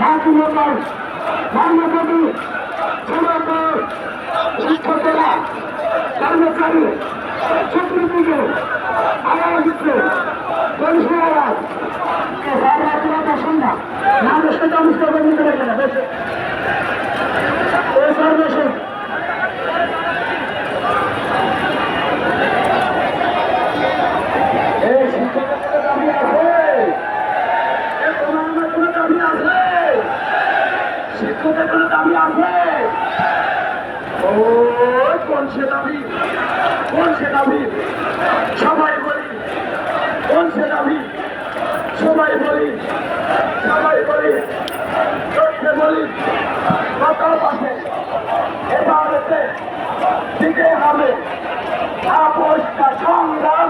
মাতৃমন্ডল মানবী সমস্ত শিক্ষকেরা কর্মচারী স্বীকৃতিকে আওয়াজ দিচ্ছে পরিষেবা আওয়াজ না না দেশে অনুষ্ঠান নিতে পারবে না দেশে সর্বশেষ এই শিক্ষকের দাবি আছে, তোমার আমার কোনো দাবি আছে, শিক্ষকের কোনো দাবি আছে। ও কোন সে দাবি, কোন সে দাবি সবাই বলি, কোন সে দাবি সবাই বলি, সবাই বলি বলি কত পাশে এবার দিতে হবে আপোষ সংগ্রাম।